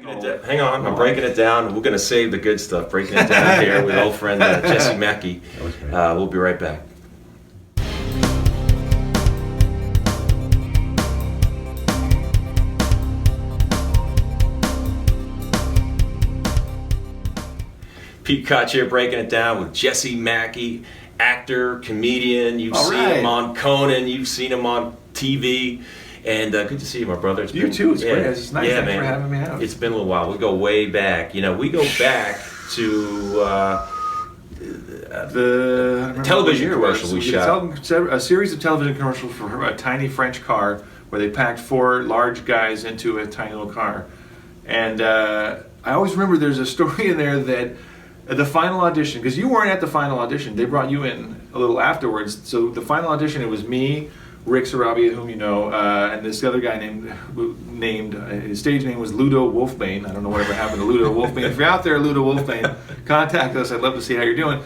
Hang on, I'm breaking it down. We're going to save the good stuff. Breaking it down here with old friend Jesse Mackey. We'll be right back. Pete Koch here, breaking it down with Jesse Mackey, actor, comedian. You've seen him on Conan. You've seen him on TV. And good to see you, my brother. You too. It's great. It's nice. Thanks for having me out. It's been a little while. We go way back. You know, we go back to the television commercial we shot. A series of television commercials for a tiny French car where they packed 4 large guys into a tiny little car. And I always remember there's a story in there that at the final audition, because you weren't at the final audition, they brought you in a little afterwards. So the final audition, it was me, Rick Sarabia, whom you know, and this other guy named his stage name was Ludo Wolfbane. I don't know whatever happened to Ludo Wolfbane. If you're out there, Ludo Wolfbane, contact us. I'd love to see how you're doing.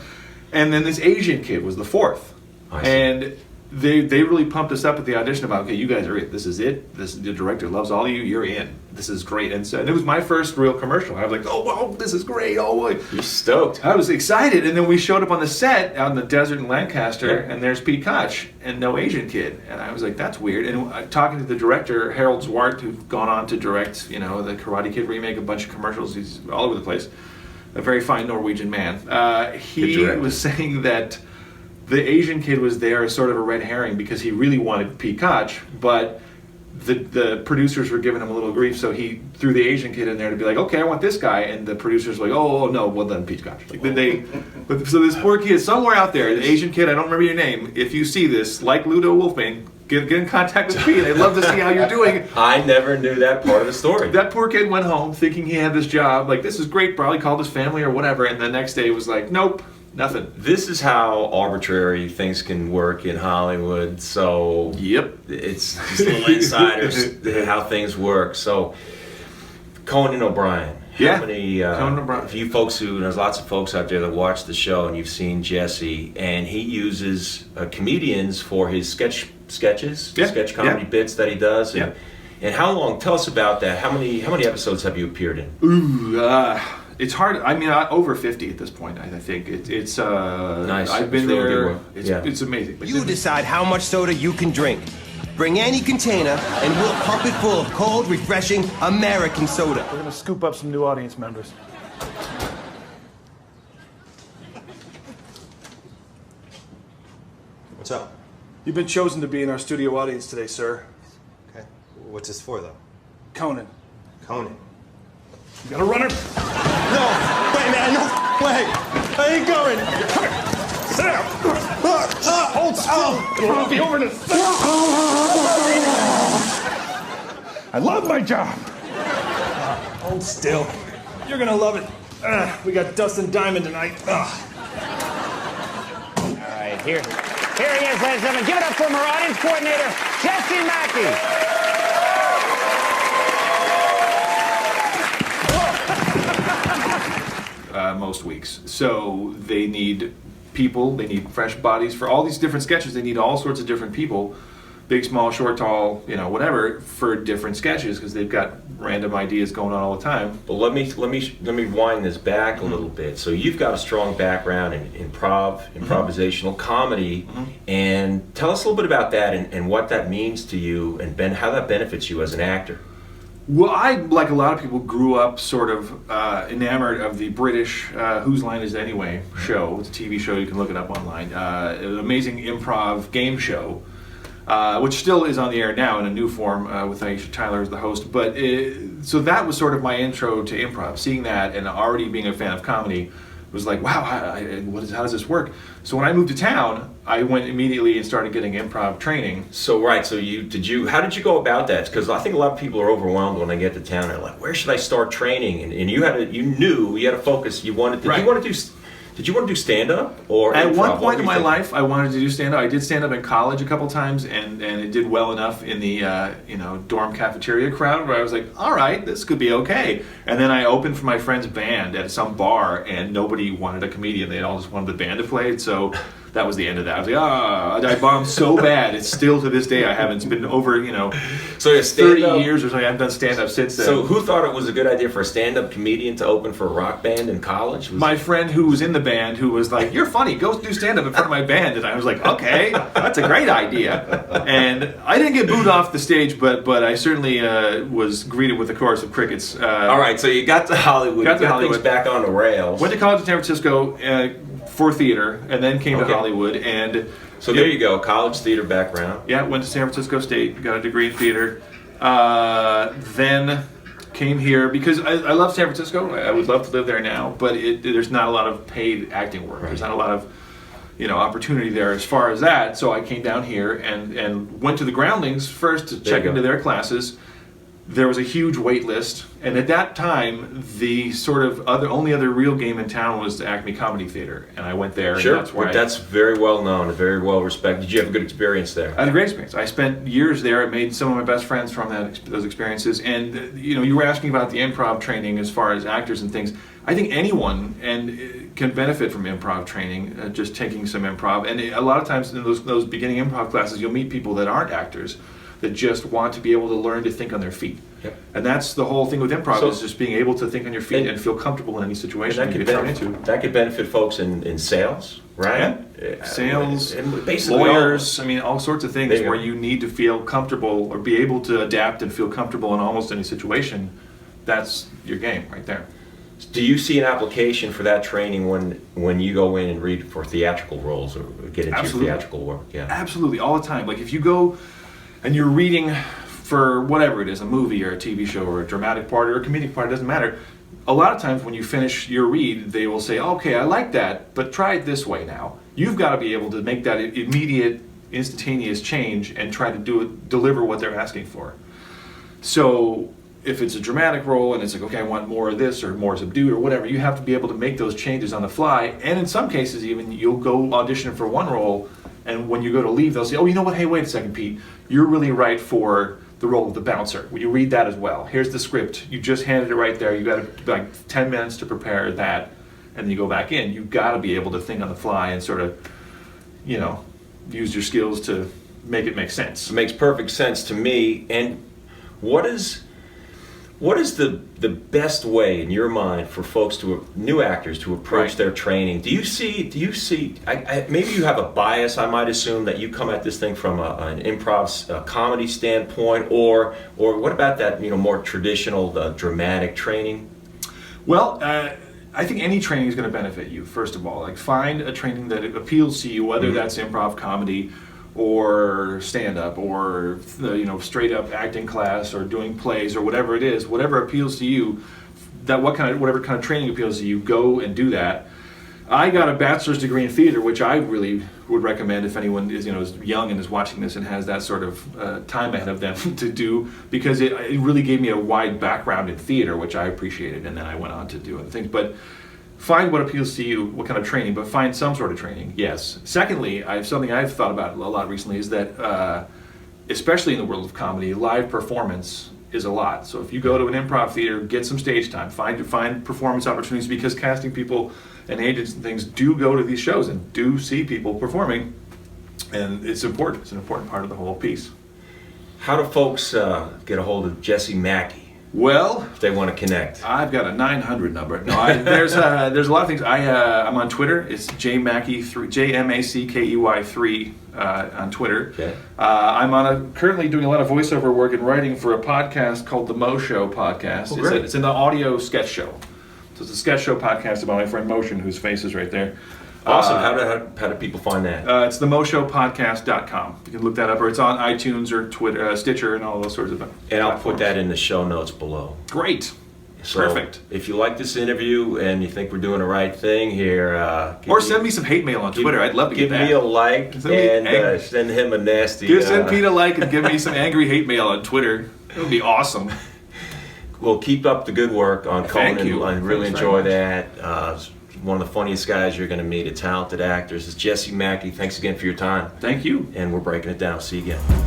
And then this Asian kid was the 4th. And they really pumped us up at the audition about, okay, you guys are it. This is it. The director loves all of you. You're in. This is great. And so it was my first real commercial. I was like, oh, wow, this is great. Oh, boy. You're stoked. I was excited. And then we showed up on the set out in the desert in Lancaster, and there's Pete Koch and no Asian kid. And I was like, that's weird. And talking to the director, Harold Zwart, who's gone on to direct, you know, the Karate Kid remake, a bunch of commercials. He's all over the place. A very fine Norwegian man. He was saying that the Asian kid was there as sort of a red herring because he really wanted Pete Koch, but the producers were giving him a little grief, so he threw the Asian kid in there to be like, okay, I want this guy, and the producers were like, oh no, well then Pete Koch. Like so this poor kid somewhere out there, the Asian kid, I don't remember your name. If you see this, like Ludo Wolfbane, get in contact with Pete. I'd love to see how you're doing. I never knew that part of the story. That poor kid went home thinking he had this job, like this is great. Probably called his family or whatever, and the next day was like, nope. Nothing. This is how arbitrary things can work in Hollywood. So it's just little insiders how things work. So Conan O'Brien. How many? Conan O'Brien. If you folks there's lots of folks out there that watch the show, and you've seen Jesse, and he uses comedians for his sketch comedy bits that he does. And how long? Tell us about that. How many episodes have you appeared in? It's hard. I mean, over 50 at this point. I think it's nice. I've been there. It's amazing. You decide how much soda you can drink. Bring any container, and we'll pump it full of cold, refreshing American soda. We're gonna scoop up some new audience members. What's up? You've been chosen to be in our studio audience today, sir. Okay. What's this for, though? Conan. Conan. You got a runner? No! Wait, man, no way! I ain't going! Come here! Sit down! Hold still! It'll be over in a second! I love my job! Hold still. You're gonna love it. We got Dustin Diamond tonight. All right, here he is, ladies and gentlemen. Give it up for our audience coordinator, Jesse Mackey. Most weeks. So they need people, they need fresh bodies for all these different sketches. They need all sorts of different people, big, small, short, tall, whatever, for different sketches because they've got random ideas going on all the time. Well, let me wind this back a little bit. So you've got a strong background in improvisational comedy, and tell us a little bit about that and what that means to you and how that benefits you as an actor. Well, I, like a lot of people, grew up sort of enamored of the British Whose Line Is It Anyway show. It's a TV show, you can look it up online. An amazing improv game show, which still is on the air now in a new form with Aisha Tyler as the host. But so that was sort of my intro to improv. Seeing that and already being a fan of comedy was like, wow, how does this work? So when I moved to town, I went immediately and started getting improv training. So how did you go about that? Because I think a lot of people are overwhelmed when they get to town. They're like, where should I start training? And you knew you had a focus. Did you want to do stand-up or At improv? one point in my life, I wanted to do stand-up. I did stand-up in college a couple times, and it did well enough in the dorm cafeteria crowd where I was like, all right, this could be okay. And then I opened for my friend's band at some bar, and nobody wanted a comedian. They all just wanted the band to play. So that was the end of that. I was like, I bombed so bad. It's still to this day. I haven't. It's been over, So 30 years or something. I've done stand-up since then. So who thought it was a good idea for a stand-up comedian to open for a rock band in college? My friend who was in the band, who was like, "You're funny. Go do stand-up in front of my band." And I was like, "Okay, that's a great idea." And I didn't get booed off the stage, but I certainly was greeted with a chorus of crickets. All right, so you got to Hollywood. Got things back on the rails. Went to college in San Francisco for theater, and then came to Hollywood. And so there you go, college theater background. Yeah, went to San Francisco State, got a degree in theater. Then came here because I love San Francisco. I would love to live there now, but there's not a lot of paid acting work. Right. There's not a lot of opportunity there as far as that. So I came down here and went to the Groundlings first to check into their classes. There was a huge wait list, and at that time, the sort of only other real game in town was the Acme Comedy Theater, and I went there. Sure, and that's very well known, and very well respected. Did you have a good experience there? I had a great experience. I spent years there. I made some of my best friends from those experiences. And you were asking about the improv training as far as actors and things. I think anyone can benefit from improv training, just taking some improv. And a lot of times in those beginning improv classes, you'll meet people that aren't actors, that just want to be able to learn to think on their feet. Yep. And that's the whole thing with improv, is just being able to think on your feet and feel comfortable in any situation you get thrown into. That could benefit folks in sales, right? Yeah. Sales, and basically lawyers, all sorts of things where you need to feel comfortable or be able to adapt and feel comfortable in almost any situation. That's your game right there. Do you see an application for that training when you go in and read for theatrical roles or get into your theatrical work? Yeah, absolutely, all the time. Like if you go and you're reading for whatever it is, a movie or a TV show or a dramatic part or a comedic part, it doesn't matter. A lot of times when you finish your read, they will say, "Okay, I like that, but try it this way now." You've got to be able to make that immediate, instantaneous change and try to deliver what they're asking for. So if it's a dramatic role and it's like, okay, I want more of this or more subdued or whatever, you have to be able to make those changes on the fly. And in some cases, even you'll go audition for one role, and when you go to leave, they'll say, "Oh, you know what? Hey, wait a second, Pete. You're really right for the role of the bouncer. Will you read that as well? Here's the script. You just handed it right there. You got like 10 minutes to prepare that, and then you go back in." You've got to be able to think on the fly and sort of, use your skills to make it make sense. It makes perfect sense to me. And what is the best way in your mind for folks new actors to approach their training? Do you see? Maybe you have a bias. I might assume that you come at this thing from an improv comedy standpoint, or what about that more traditional dramatic training? Well, I think any training is going to benefit you. First of all, like find a training that appeals to you, whether that's improv comedy, or stand-up, or straight up acting class, or doing plays, or whatever it is, whatever appeals to you, whatever kind of training appeals to you, go and do that. I got a bachelor's degree in theater, which I really would recommend if anyone is young and is watching this and has that sort of time ahead of them to do, because it really gave me a wide background in theater, which I appreciated, and then I went on to do other things. But find what appeals to you, what kind of training, but find some sort of training, yes. Secondly, something I've thought about a lot recently is that, especially in the world of comedy, live performance is a lot. So if you go to an improv theater, get some stage time, find performance opportunities, because casting people and agents and things do go to these shows and do see people performing, and it's important. It's an important part of the whole piece. How do folks get a hold of Jesse Mackey? Well, if they want to connect, I've got a 900 number. No, there's a lot of things. I'm on Twitter. It's JMackey3, JMackey3 on Twitter. Okay. I'm currently doing a lot of voiceover work and writing for a podcast called the Mo Show podcast. Oh, great. It's an audio sketch show. So it's a sketch show podcast about my friend Motion, whose face is right there. Awesome. How do people find that? It's themoshowpodcast.com. You can look that up, or it's on iTunes or Twitter, Stitcher, and all those sorts of things. And I'll put that in the show notes below. Great. So Perfect. If you like this interview and you think we're doing the right thing here, send me some hate mail on Twitter. I'd love to get that. Give me a like and send him a nasty. Send Pete a like and give me some angry hate mail on Twitter. It would be awesome. Well, keep up the good work on Conan. Thank you. I really enjoy that. One of the funniest guys you're going to meet, a talented actor. This is Jesse Mackey. Thanks again for your time. Thank you. And we're breaking it down. See you again.